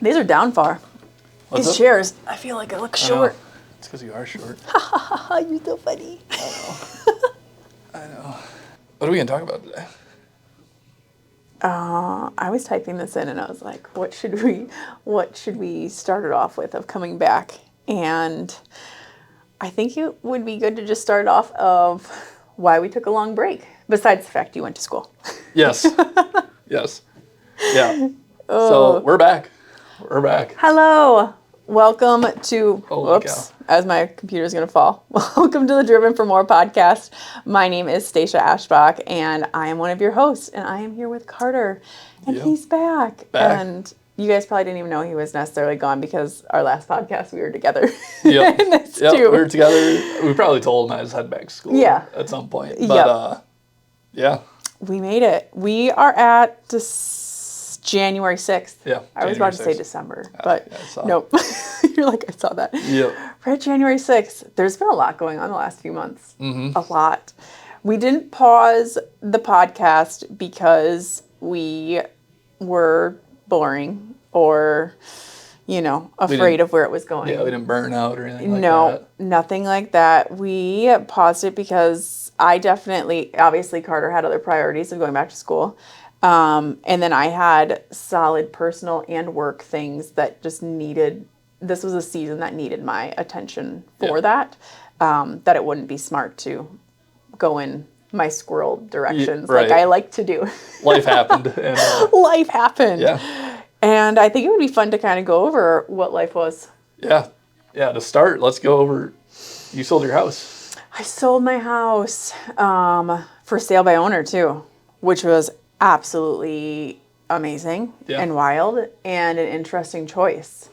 These are down far. What's These up? chairs, I feel like I look short. It's because you are short. You're so funny. I know. What are we going to talk about today? I was typing this in and I was like, what should we start it off with of coming back? And I think it would be good to just start off of why we took a long break, besides the fact you went to school. Yes. Yes. Yeah. So we're back. We're back. Hello. Welcome to, Holy cow. as my computer's going to fall. Welcome to the Driven for More podcast. My name is Stacia Ashbach, and I am one of your hosts, and I am here with Carter, and he's back. And you guys probably didn't even know he was necessarily gone because our last podcast, we were together. Yep. in this Yep. too. We were together. We probably told him I was heading back to school at some point. But, yeah. We made it. We are at January 6th. Yeah. I was about to say December, but yeah, nope. You're like, I saw that. Yep. We're at January 6th. There's been a lot going on the last few months. Mm-hmm. A lot. We didn't pause the podcast because we were boring or, afraid of where it was going. Yeah, we didn't burn out or anything like that. No, nothing like that. We paused it because obviously Carter had other priorities of going back to school. And then I had solid personal and work things that just this was a season that needed my attention for that it wouldn't be smart to go in my squirrel directions like I like to do. Life happened. And, Life happened. Yeah. And I think it would be fun to kind of go over what life was. Yeah. Yeah, to start, let's go over, you sold your house. I sold my house for sale by owner too, which was absolutely amazing and wild and an interesting choice.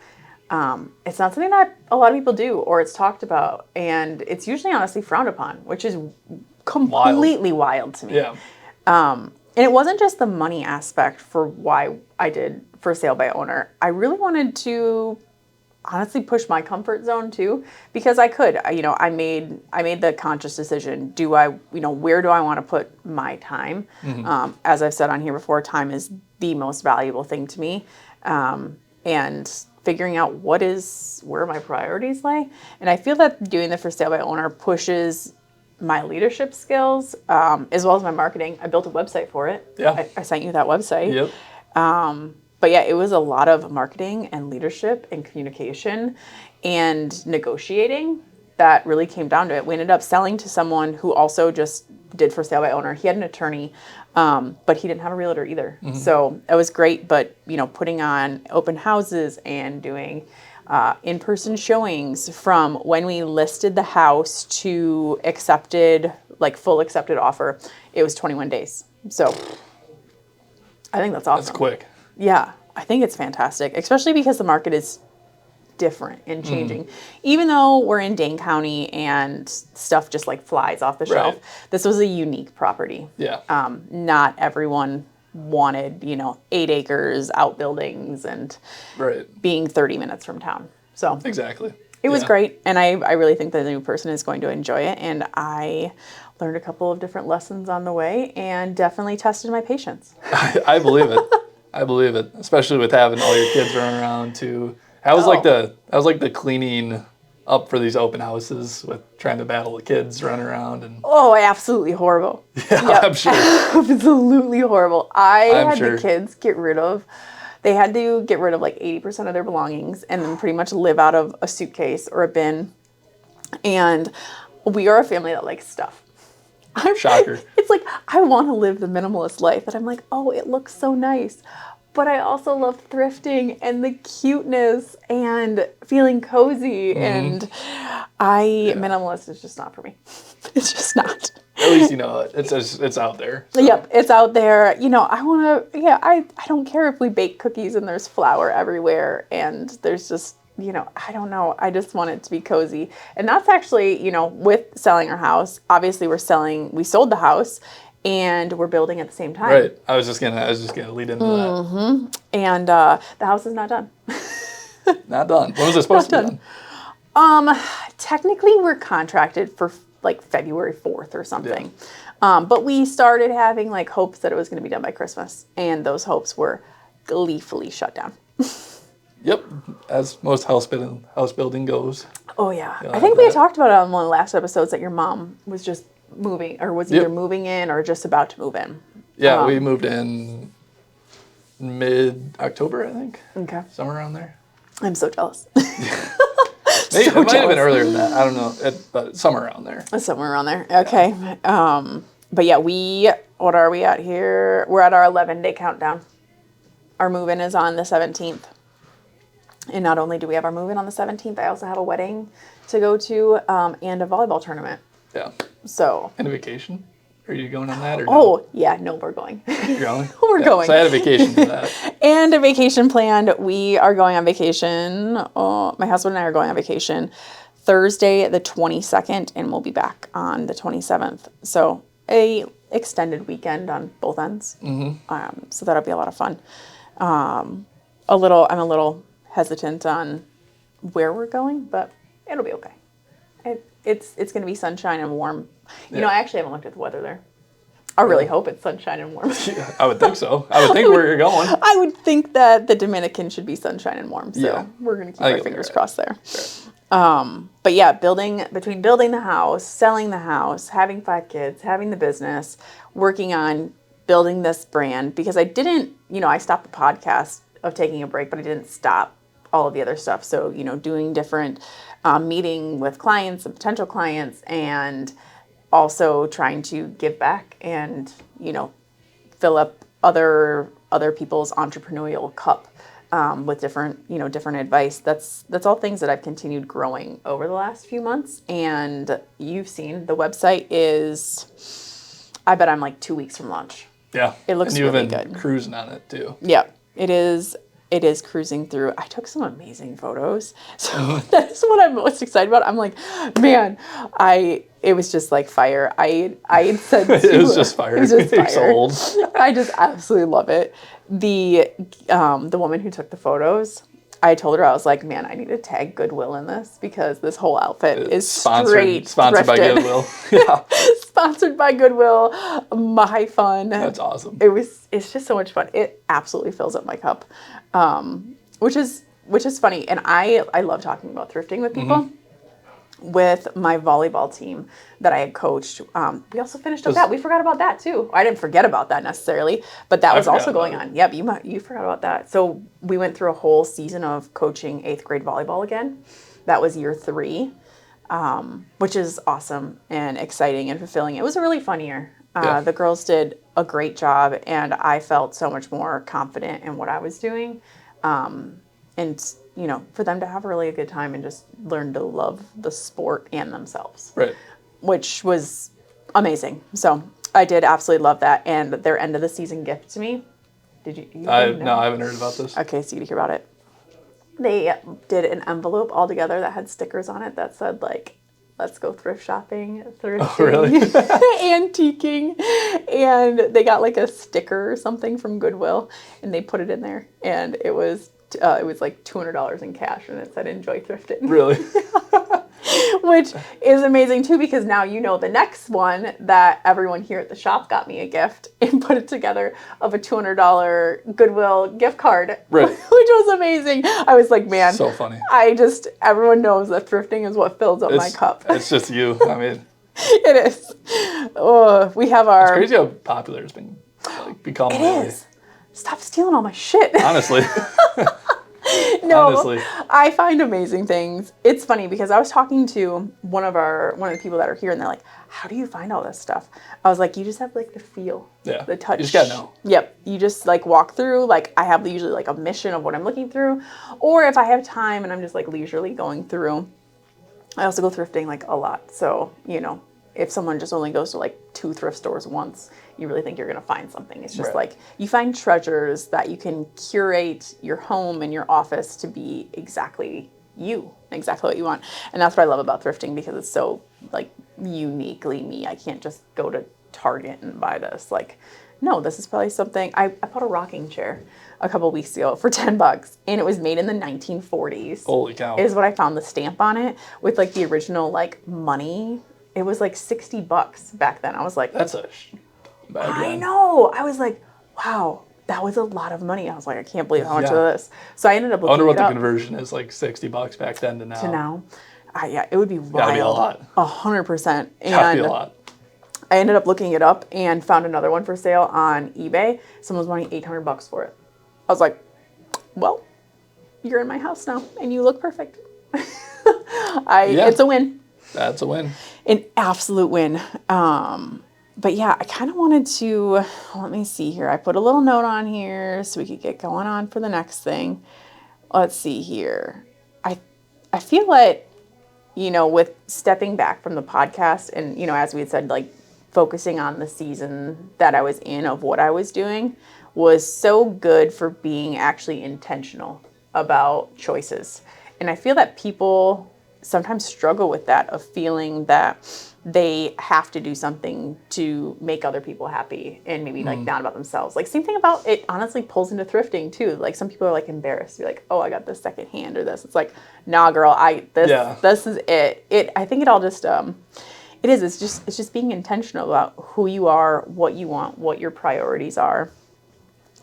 It's not something that a lot of people do or it's talked about, and it's usually honestly frowned upon, which is completely wild to me. Yeah. And it wasn't just the money aspect for why I did for sale by owner. I really wanted to honestly push my comfort zone too, because I could. I made the conscious decision. Where do I want to put my time? Mm-hmm. As I've said on here before, time is the most valuable thing to me. And figuring out where my priorities lie. And I feel that doing the for sale by owner pushes my leadership skills, as well as my marketing. I built a website for it. Yeah. I sent you that website. Yep. But yeah, it was a lot of marketing and leadership and communication and negotiating that really came down to it. We ended up selling to someone who also just did for sale by owner. He had an attorney, but he didn't have a realtor either. Mm-hmm. So it was great, but putting on open houses and doing in-person showings from when we listed the house to full accepted offer, it was 21 days. So I think that's awesome. That's quick. Yeah, I think it's fantastic, especially because the market is different and changing. Even though we're in Dane County and stuff just flies off the shelf, this was a unique property. Yeah. Not everyone wanted, 8 acres, outbuildings, and being 30 minutes from town. So exactly. It was great, and I really think that the new person is going to enjoy it, and I learned a couple of different lessons on the way and definitely tested my patience. I believe it. I believe it, especially with having all your kids running around too. How was the cleaning up for these open houses with trying to battle the kids running around and absolutely horrible. Yeah, yep. I'm sure. Absolutely horrible. The kids they had to get rid of 80% of their belongings and then pretty much live out of a suitcase or a bin. And we are a family that likes stuff. Shocker. It's I want to live the minimalist life, and I'm like, oh, it looks so nice. But I also love thrifting and the cuteness and feeling cozy. And minimalist is just not for me. It's just not. At least it's out there. So. Yep, it's out there. I don't care if we bake cookies and there's flour everywhere and there's just, I don't know. I just want it to be cozy. And that's actually, with selling our house, obviously we sold the house and we're building at the same time. Right. I was just gonna lead into that. And the house is not done. Not done. When was it supposed to be done? Technically we're contracted for February 4th or something. Yeah. But we started having hopes that it was going to be done by Christmas, and those hopes were gleefully shut down. Yep, as most house building goes. Oh yeah, You'll I have think we that. talked about it on one of the last episodes that your mom was just moving, or was either Yep. moving in or just about to move in. Yeah, we moved in mid-October, I think. Okay, Somewhere around there. I'm so jealous. Maybe, So it might have been jealous. earlier than that. I don't know, but somewhere around there. Somewhere around there. Okay. But yeah, what are we at here? We're at our 11-day countdown. Our move-in is on the 17th. And not only do we have our move-in on the 17th, I also have a wedding to go to and a volleyball tournament. Yeah. So. And a vacation? Are you going on that or no? Oh, yeah, no, we're going. You're going? We're going. So I had a vacation for that. And a vacation planned. We are going on vacation. Oh, my husband and I are going on vacation Thursday, the 22nd, and we'll be back on the 27th. So a extended weekend on both ends. Mm-hmm. So that'll be a lot of fun. I'm a little hesitant on where we're going, but it'll be okay. It's going to be sunshine and warm. You know, I actually haven't looked at the weather there. I really hope it's sunshine and warm. Yeah, I would think so. I would think where you're going. I would think that the Dominican should be sunshine and warm. So Yeah. we're going to keep I think our it'll be fingers right. crossed there. Sure. But yeah, between building the house, selling the house, having 5 kids, having the business, working on building this brand, because I stopped the podcast of taking a break, but I didn't stop all of the other stuff. So, doing different meeting with clients and potential clients, and also trying to give back and, fill up other people's entrepreneurial cup with different advice. That's all things that I've continued growing over the last few months. And you've seen the website is, I bet I'm like 2 weeks from launch. Yeah. It looks and you've really been good. cruising on it too. Yeah, it is. It is cruising through. I took some amazing photos. So that's what I'm most excited about. I'm like, man, it was just like fire. I had said to, It was just fire. It was just You're so fire. old. I just absolutely love it. The woman who took the photos, I told her, I was like, man, I need to tag Goodwill in this, because this whole outfit is sponsored by thrifted. Goodwill. Yeah. Sponsored by Goodwill. My fun. That's awesome. It's just so much fun. It absolutely fills up my cup. Which is funny. And I love talking about thrifting with people. Mm-hmm. With my volleyball team that I had coached. We also finished up that. We forgot about that too. I didn't forget about that necessarily, but that was also going on. Yep, you forgot about that. So we went through a whole season of coaching 8th grade volleyball again. That was year 3, which is awesome and exciting and fulfilling. It was a really fun year. Yeah. The girls did a great job, and I felt so much more confident in what I was doing. And for them to have really a good time and just learn to love the sport and themselves. Right. Which was amazing. So I did absolutely love that. And their end of the season gift to me. Did you? No, I haven't heard about this. Okay, so you hear about it. They did an envelope all together that had stickers on it that said like, let's go thrift shopping, thrifting, Oh, really? antiquing. And they got like a sticker or something from Goodwill, and they put it in there. And it was like $200 in cash, and it said enjoy thrifting. Really? Which is amazing too, because now the next one that everyone here at the shop got me a gift and put it together of a $200 Goodwill gift card, Right. Which was amazing. I was like, man, So funny. Everyone knows that thrifting is what fills up my cup. It's just you. I mean, It is. Oh, we have our. it's crazy how popular it's been become. It lately. is. Stop stealing all my shit. Honestly. No, Honestly. I find amazing things. It's funny because I was talking to one of the people that are here, and they're like, how do you find all this stuff? I was like, you just have like the feel, Yeah. the touch. You just gotta know. Yep. You just like walk through, like I have usually like a mission of what I'm looking through, or if I have time and I'm just like leisurely going through. I also go thrifting like a lot. So, if someone just only goes to like 2 thrift stores once, you really think you're going to find something. It's just Right. like you find treasures that you can curate your home and your office to be exactly you, exactly what you want. And that's what I love about thrifting, because it's so like uniquely me. I can't just go to Target and buy this. Like, no, this is probably something. I bought a rocking chair a couple weeks ago for $10, and it was made in the 1940s. Holy cow. Is what I found the stamp on it with like the original like money. It was like $60 back then. I was like, That's a bad I one. know. I was like, wow, that was a lot of money. I was like, I can't believe how much Yeah. of this. So I ended up I wonder looking what it the up conversion is, like $60 back then to now. to now. Yeah, it would be wild. Gotta be a lot. 100%. Gotta be And a lot. I ended up looking it up and found another one for sale on eBay. Someone was wanting $800 for it. I was like, well, you're in my house now and you look perfect. It's a win. That's a win. An absolute win. But yeah, I kind of wanted to, let me see here. I put a little note on here so we could get going on for the next thing. Let's see here. I feel like, with stepping back from the podcast and, as we had said, like focusing on the season that I was in of what I was doing was so good for being actually intentional about choices. And I feel that people sometimes struggle with that, of feeling that they have to do something to make other people happy and maybe like not about themselves. Like same thing about it honestly pulls into thrifting too. Like some people are like embarrassed. You're like, oh, I got this second hand or this. It's like, nah, girl, this is it. I think it all just it's just being intentional about who you are, what you want, what your priorities are.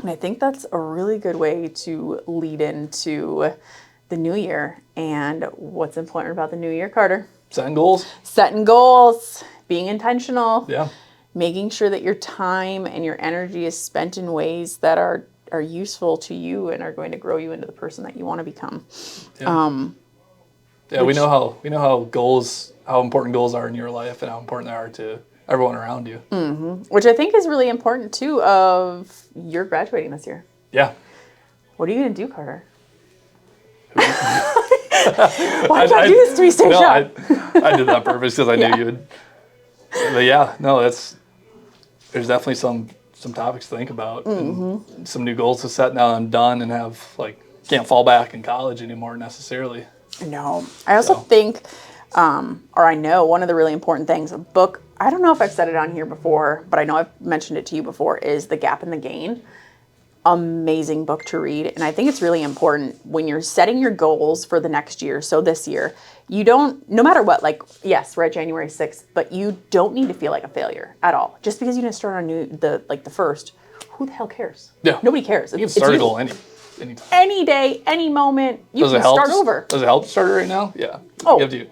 And I think that's a really good way to lead into the new year. And what's important about the new year, Carter? Setting goals. Setting goals, being intentional, Yeah. making sure that your time and your energy is spent in ways that are useful to you and are going to grow you into the person that you want to become. Yeah. We know how important goals are in your life and how important they are to everyone around you. Which I think is really important too. Of you're graduating this year. Yeah. What are you going to do, Carter? Why did I do this to me, Stacia? No, I did that on purpose because I knew you would. But yeah, no, there's definitely some topics to think about. And some new goals to set now that I'm done and can't fall back in college anymore necessarily. No. I also think, or I know one of the really important things, a book, I don't know if I've said it on here before, but I know I've mentioned it to you before, is The Gap and the Gain. Amazing book to read. And I think it's really important when you're setting your goals for the next year. So this year, you don't, no matter what, like, yes, we're at January 6th, but you don't need to feel like a failure at all. Just because you didn't start on the first, who the hell cares? Yeah. Nobody cares. You can start a goal anytime. Any day, any moment, you can start over. Does it help to start it right now? Yeah. Oh, you have to.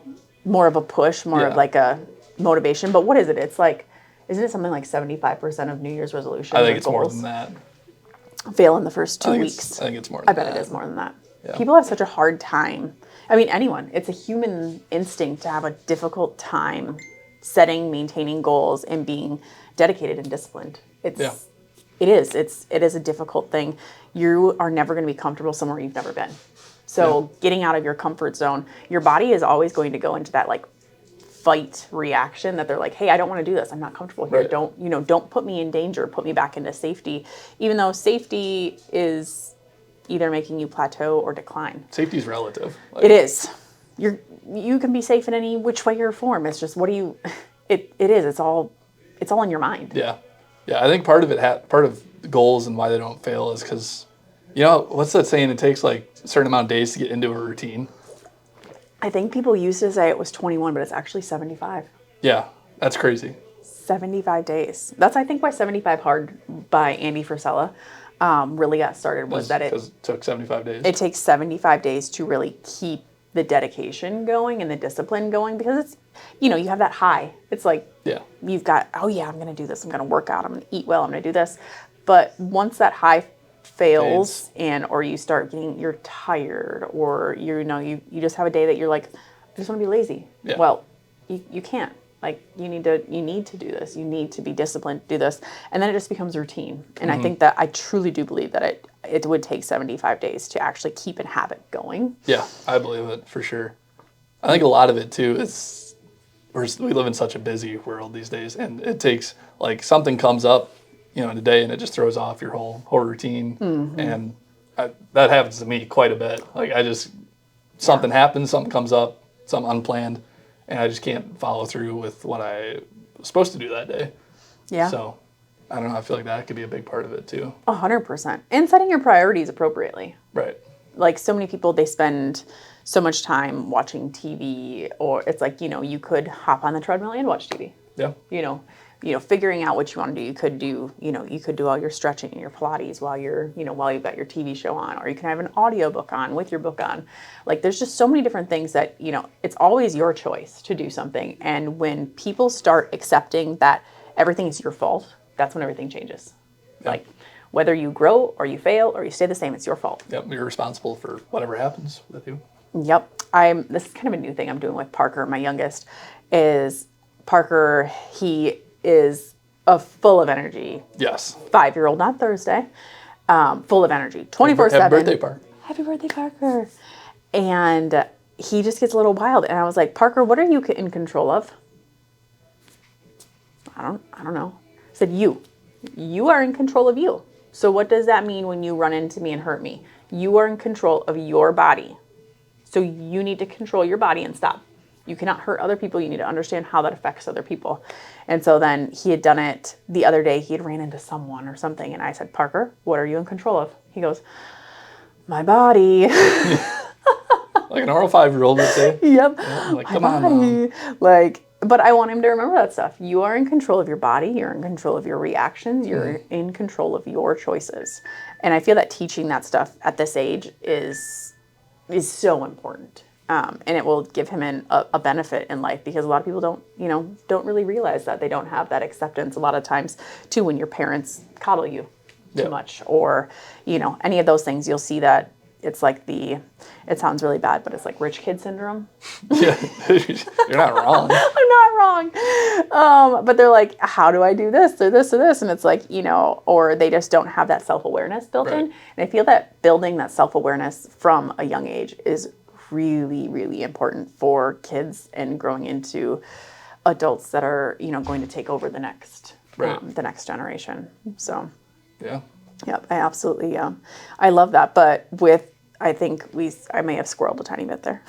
More of a push, more of like a motivation. But what is it? It's like, isn't it something like 75% of New Year's resolutions? I think it's more than that. Fail in the first 2 weeks. I think it's more than that. I bet it is more than that. Yeah. People have such a hard time. I mean, anyone. It's a human instinct to have a difficult time setting, maintaining goals, and being dedicated and disciplined. It is. It is a difficult thing. You are never going to be comfortable somewhere you've never been. So getting out of your comfort zone, your body is always going to go into that like fight reaction that they're like, hey, I don't want to do this. I'm not comfortable here. Right. Don't put me in danger. Put me back into safety, even though safety is either making you plateau or decline. Safety is relative. It is. You can be safe in any which way or form. It's just it's all in your mind. Yeah. I think part of goals and why they don't fail is because, what's that saying? It takes like a certain amount of days to get into a routine. I think people used to say it was 21, but it's actually 75. Yeah, that's crazy. 75 days. That's, I think, why 75 Hard by Andy Frisella really got started, was that it took 75 days. It takes 75 days to really keep the dedication going and the discipline going, because it's, you have that high. It's like, you've got, oh yeah, I'm going to do this. I'm going to work out. I'm going to eat well. I'm going to do this. But once that high fails or you start you're tired, or you just have a day that you're like, I just want to be lazy. Yeah. Well, you can't. Like, you need to do this. You need to be disciplined to do this. And then it just becomes routine. And I think that I truly do believe that it would take 75 days to actually keep a habit going. Yeah, I believe it for sure. I think a lot of it too is we live in such a busy world these days, and it takes like something comes up, in a day, and it just throws off your whole routine. And that happens to me quite a bit. Like something happens, something comes up, something unplanned, and I just can't follow through with what I was supposed to do that day. Yeah. So I don't know. I feel like that could be a big part of it too. 100%. And setting your priorities appropriately. Right. Like, so many people, they spend so much time watching TV, or it's like, you could hop on the treadmill and watch TV. Yeah. figuring out what you want to do. You could do all your stretching and your Pilates while while you've got your TV show on, or you can have an audiobook on with your book on. Like, there's just so many different things that, it's always your choice to do something. And when people start accepting that everything is your fault, that's when everything changes. Yeah. Like, whether you grow or you fail or you stay the same, it's your fault. Yep, you're responsible for whatever happens with you. Yep. This is kind of a new thing I'm doing with Parker. My youngest is Parker. He is full of energy. Yes. 5-year-old, not Thursday. Full of energy, 24/7. Happy birthday, Parker. Happy birthday, Parker. And he just gets a little wild. And I was like, Parker, what are you in control of? I don't know. I said, you are in control of you. So what does that mean when you run into me and hurt me? You are in control of your body. So you need to control your body and stop. You cannot hurt other people. You need to understand how that affects other people. And so then he had done it the other day. He had ran into someone or something. And I said, Parker, what are you in control of? He goes, my body. Like a normal 5-year-old would say. Yep. Yeah, like, my come on, body. Mom. But I want him to remember that stuff. You are in control of your body. You're in control of your reactions. You're in control of your choices. And I feel that teaching that stuff at this age is so important. And it will give him a benefit in life, because a lot of people don't really realize that they don't have that acceptance a lot of times too, when your parents coddle you too much, or, any of those things. You'll see that it's like it sounds really bad, but it's like rich kid syndrome. Yeah, you're not wrong. I'm not wrong. But they're like, how do I do this or this or this? And it's like, or they just don't have that self-awareness built in. And I feel that building that self-awareness from a young age is really, really important for kids and growing into adults that are, going to take over the next generation. So, yep, I absolutely, I love that. But I think I may have squirreled a tiny bit there.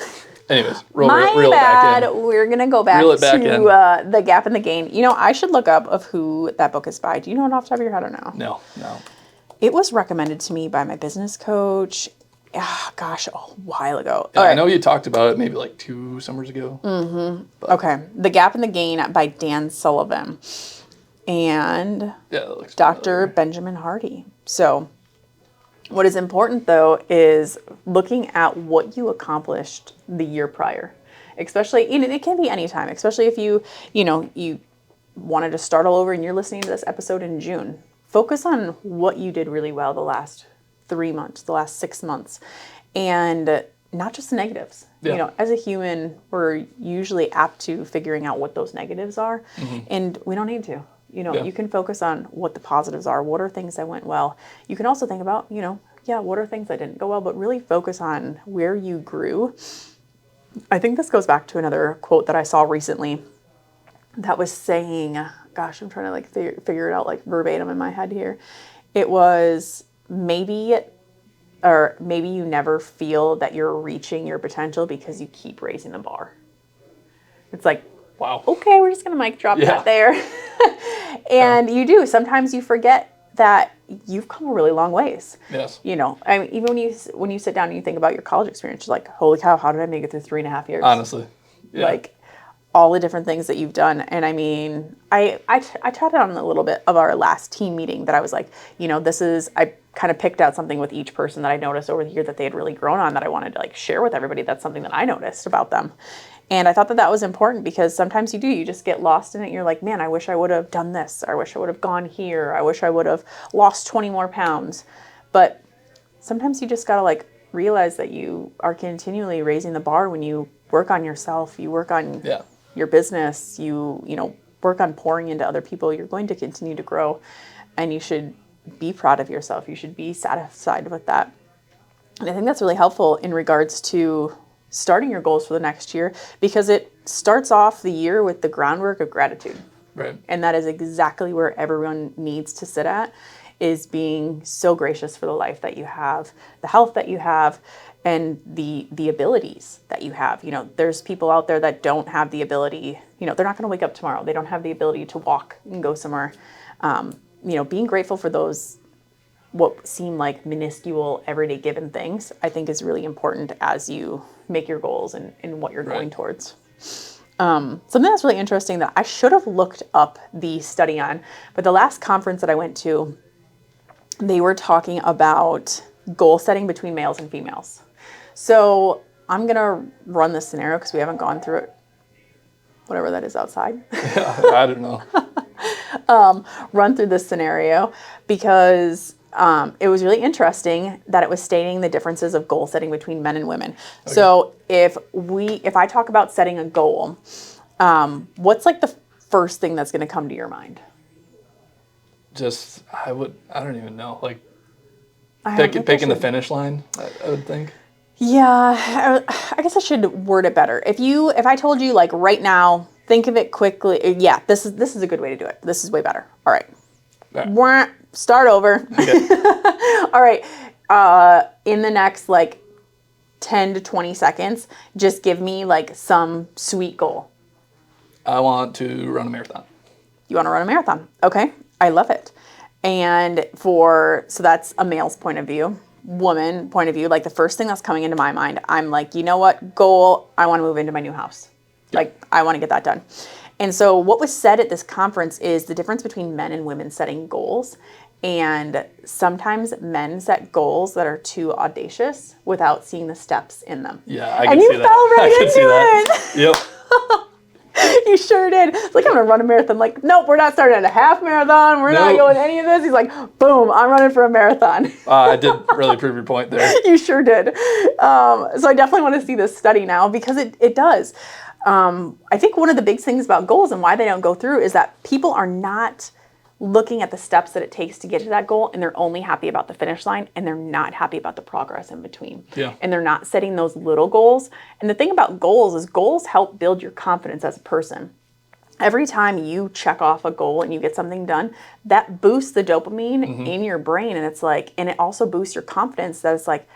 Anyways, reel it back in. We're going to go back to The Gap and the Gain. I should look up of who that book is by. Do you know it off the top of your head or no? No. It was recommended to me by my business coach, a while ago. Yeah, I know you talked about it maybe like 2 summers ago. Mm-hmm. Okay. The Gap and the Gain by Dan Sullivan and Dr. Benjamin Hardy. So what is important, though, is looking at what you accomplished the year prior. Especially, it can be any time, especially if you wanted to start all over and you're listening to this episode in June. Focus on what you did really well the last 3 months, the last 6 months, and not just the negatives. Yeah. As a human, we're usually apt to figuring out what those negatives are, and we don't need to. You can focus on what the positives are. What are things that went well? You can also think about, what are things that didn't go well, but really focus on where you grew. I think this goes back to another quote that I saw recently that was saying, I'm trying to figure it out verbatim in my head here. It was maybe you never feel that you're reaching your potential because you keep raising the bar. It's like, wow. Okay, we're just going to mic drop that there. And you do. Sometimes you forget that you've come a really long ways. Yes. Even when you sit down and you think about your college experience, you're like, holy cow, how did I make it through 3.5 years? Honestly. Yeah. All the different things that you've done. And I chatted on a little bit of our last team meeting that I was like, I kind of picked out something with each person that I noticed over the year that they had really grown on that I wanted to share with everybody. That's something that I noticed about them. And I thought that was important, because sometimes you just get lost in it. You're like, man, I wish I would have done this. I wish I would have gone here. I wish I would have lost 20 more pounds. But sometimes you just got to realize that you are continually raising the bar when you work on yourself, you work on your business, you work on pouring into other people. You're going to continue to grow, and you should be proud of yourself. You should be satisfied with that. And I think that's really helpful in regards to starting your goals for the next year, because it starts off the year with the groundwork of gratitude. Right. And that is exactly where everyone needs to sit at, is being so gracious for the life that you have, the health that you have, and the abilities that you have. There's people out there that don't have the ability, they're not going to wake up tomorrow. They don't have the ability to walk and go somewhere. Being grateful for those what seem like minuscule everyday given things, I think is really important as you make your goals and what you're going towards. Something that's really interesting that I should have looked up the study on, but the last conference that I went to, they were talking about goal setting between males and females. So I'm going to run this scenario because we haven't gone through it, whatever that is outside. Yeah, I don't know. Run through this scenario because it was really interesting that it was stating the differences of goal setting between men and women. Okay. So if I talk about setting a goal, what's like the first thing that's going to come to your mind? I don't even know. Like picking the finish line, I would think. Yeah, I guess I should word it better. If I told you like right now, think of it quickly. Yeah, this is a good way to do it. This is way better. All right. Start over. Okay. All right. In the next like 10 to 20 seconds, just give me like some sweet goal. I want to run a marathon. You want to run a marathon? Okay. I love it. And so that's a male's point of view. Woman point of view, like the first thing that's coming into my mind, I'm like, you know what? Goal, I want to move into my new house. Yep. Like, I want to get that done. And so what was said at this conference is the difference between men and women setting goals. And sometimes men set goals that are too audacious without seeing the steps in them. Yeah, I can see that. And you fell right into it. Yep. You sure did. It's like, I'm going to run a marathon. Like, nope, we're not starting at a half marathon. We're not going any of this. He's like, boom, I'm running for a marathon. I did really prove your point there. You sure did. So I definitely want to see this study now because it does. I think one of the big things about goals and why they don't go through is that people are not looking at the steps that it takes to get to that goal, and they're only happy about the finish line, and they're not happy about the progress in between. Yeah. And they're not setting those little goals. And the thing about goals is goals help build your confidence as a person. Every time you check off a goal and you get something done, that boosts the dopamine in your brain, and it's like, and it also boosts your confidence that it's like,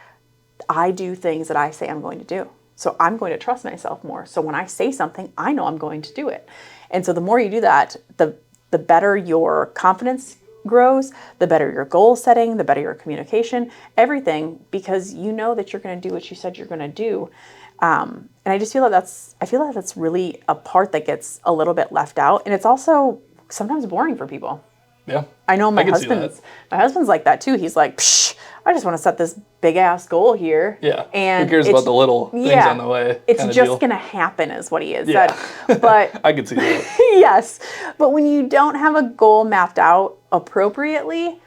I do things that I say I'm going to do. So I'm going to trust myself more. So when I say something, I know I'm going to do it. And so the more you do that, the better your confidence grows, the better your goal setting, the better your communication, everything, because you know that you're going to do what you said you're going to do. And I just feel like that's really a part that gets a little bit left out. And it's also sometimes boring for people. Yeah. I know my husband's like that too. He's like, psh, I just want to set this big ass goal here. Yeah. And who cares about the little things on the way? It's just going to happen is what he is. Yeah. But I can see that. Yes. But when you don't have a goal mapped out appropriately,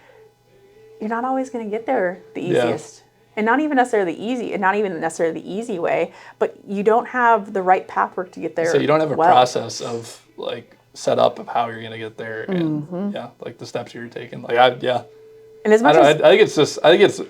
you're not always going to get there the easiest. Yeah. And not even necessarily the easy way, but you don't have the right pathwork to get there. So you don't have a process of like set up of how you're going to get there and like the steps you're taking. Like And as much I think it's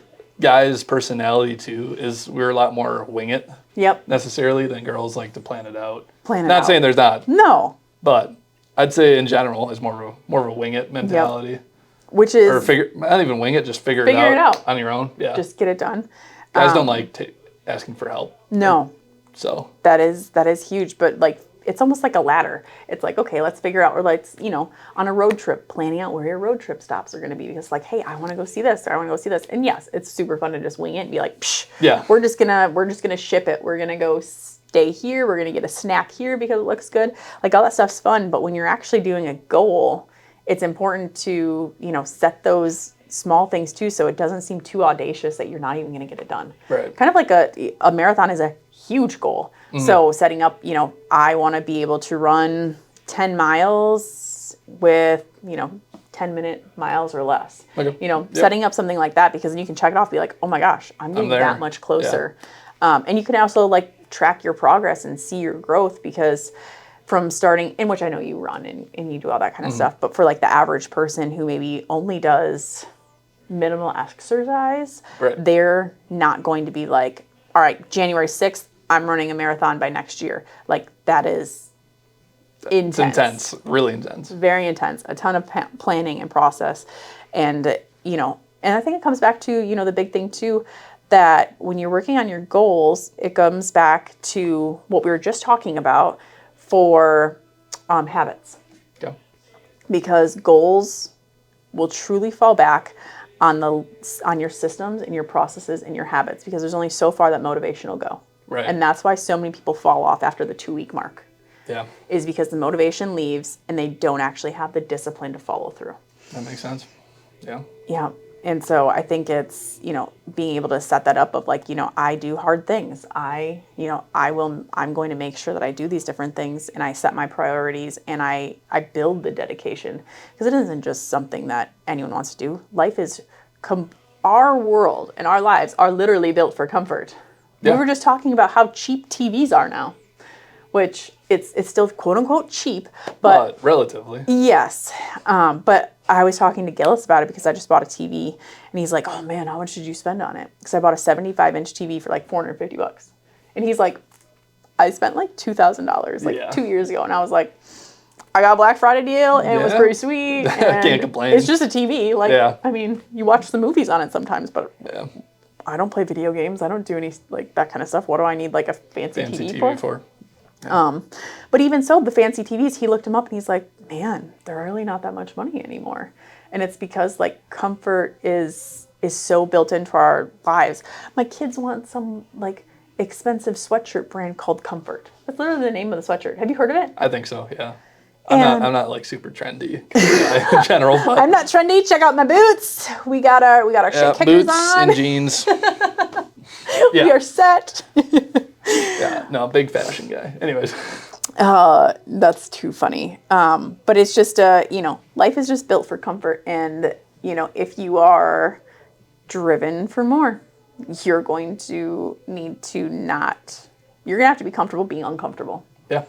guys' personality too, is we're a lot more wing it. Yep. Necessarily than girls like to plan it out. Not saying there's not. No. But I'd say in general is more of a wing it mentality. Yep. Which is not even wing it, just figure it out on your own. Yeah. Just get it done. Guys don't like asking for help. No. So that is huge, but like it's almost like a ladder. It's like, okay, let's figure out, or let's, on a road trip, planning out where your road trip stops are going to be, because like, hey, I want to go see this, or I want to go see this. And yes, it's super fun to just wing it and be like, psh, yeah, we're just gonna ship it. We're gonna go stay here. We're gonna get a snack here because it looks good. Like all that stuff's fun, but when you're actually doing a goal, it's important to, set those small things too, so it doesn't seem too audacious that you're not even going to get it done. Right. Kind of like a marathon is a huge goal. Mm-hmm. So setting up, I want to be able to run 10 miles with, 10-minute miles or less. Okay. Setting up something like that, because then you can check it off, be like, oh my gosh, I'm getting that much closer. Yeah. And you can also like track your progress and see your growth, because from starting, in which I know you run and you do all that kind of stuff, but for like the average person who maybe only does minimal exercise, right, they're not going to be like, all right, January 6th, I'm running a marathon by next year. Like that is intense. It's intense, really intense. Very intense, a ton of planning and process. And, and I think it comes back to, the big thing too, that when you're working on your goals, it comes back to what we were just talking about for habits. Yeah. Because goals will truly fall back on your systems and your processes and your habits, because there's only so far that motivation will go. Right. And that's why so many people fall off after the 2-week mark. Yeah. is because the motivation leaves and they don't actually have the discipline to follow through. That makes sense. Yeah. Yeah. And so I think it's, being able to set that up of like, I do hard things. I'm going to make sure that I do these different things and I set my priorities and I build the dedication, because it isn't just something that anyone wants to do. Life is, our world and our lives are literally built for comfort. Yeah. We were just talking about how cheap TVs are now, which it's still quote unquote cheap, but relatively. yes. But I was talking to Gillis about it because I just bought a TV and he's like, oh man, how much did you spend on it? Because I bought a 75-inch TV for like $450. And he's like, I spent like $2,000 like 2 years ago. And I was like, I got a Black Friday deal and it was pretty sweet. And can't complain. It's just a TV. Like, I mean, you watch the movies on it sometimes, but I don't play video games. I don't do any like that kind of stuff. What do I need like a fancy TV for? But even so, the fancy TVs, he looked them up and he's like, man, they're really not that much money anymore. And it's because like comfort is so built into our lives. My kids want some like expensive sweatshirt brand called Comfort. That's literally the name of the sweatshirt. Have you heard of it? I think so, yeah. I'm not like super trendy in general. But I'm not trendy. Check out my boots. We got our shit kickers boots on. and jeans. We are set. Yeah, no, big fashion guy. Anyways. That's too funny. But it's just, life is just built for comfort. And, if you are driven for more, you're going to have to be comfortable being uncomfortable. Yeah.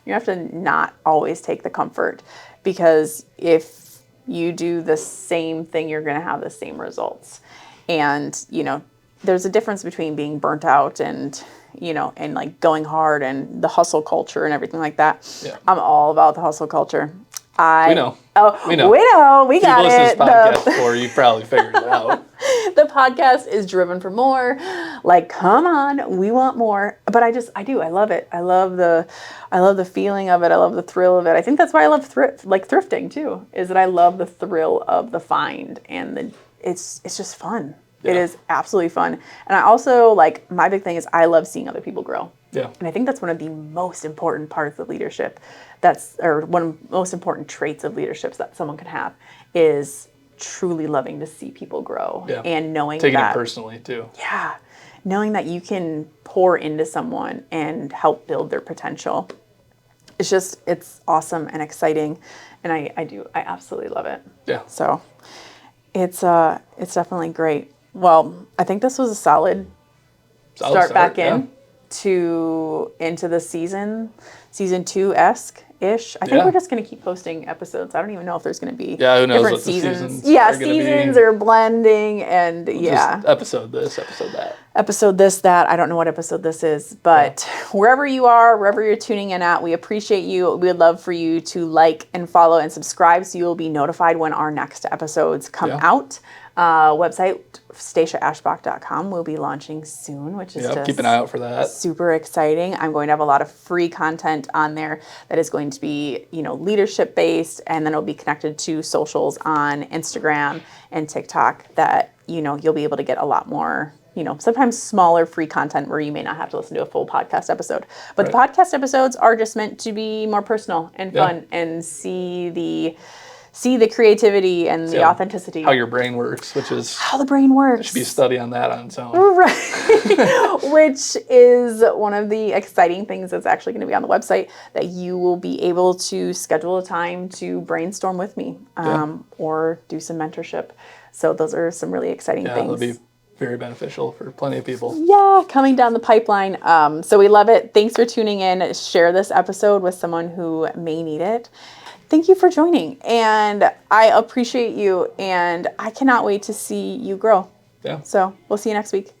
You have to not always take the comfort, because if you do the same thing, you're going to have the same results. And, there's a difference between being burnt out and, and like going hard and the hustle culture and everything like that. Yeah. I'm all about the hustle culture. We know. We know. We got it. If you've listened to this podcast before, you probably figured it out. The podcast is driven for more. Like, come on, we want more. But I do. I love it. I love the feeling of it. I love the thrill of it. I think that's why I love thrifting too, is that I love the thrill of the find, and it's just fun. Yeah. It is absolutely fun. And I also, my big thing is I love seeing other people grow. Yeah. And I think that's one of the most important parts of leadership. One of the most important traits of leadership that someone can have is truly loving to see people grow. Yeah. And knowing taking that, it personally too. Yeah. Knowing that you can pour into someone and help build their potential. It's awesome and exciting. And I absolutely love it. Yeah. So it's definitely great. Well, I think this was a solid start back into the season 2-esque-ish. I think we're just going to keep posting episodes. I don't even know if there's going to be who knows different what seasons. Seasons are blending, and just episode this, episode that. Episode this, that. I don't know what episode this is, but wherever you are, wherever you're tuning in at, we appreciate you. We would love for you to like and follow and subscribe so you will be notified when our next episodes come out. Website, StaciaAshbach.com will be launching soon, which is just keep an eye out for that. Super exciting. I'm going to have a lot of free content on there that is going to be, leadership based, and then it'll be connected to socials on Instagram and TikTok that, you'll be able to get a lot more, sometimes smaller free content where you may not have to listen to a full podcast episode. But the podcast episodes are just meant to be more personal and fun and see the creativity and the authenticity. How your brain works, which is... How the brain works. There should be a study on that on its own. Right. Which is one of the exciting things that's actually going to be on the website, that you will be able to schedule a time to brainstorm with me or do some mentorship. So those are some really exciting things. That'll be very beneficial for plenty of people. Yeah, coming down the pipeline. So we love it. Thanks for tuning in. Share this episode with someone who may need it. Thank you for joining, and I appreciate you, and I cannot wait to see you grow. Yeah. So we'll see you next week.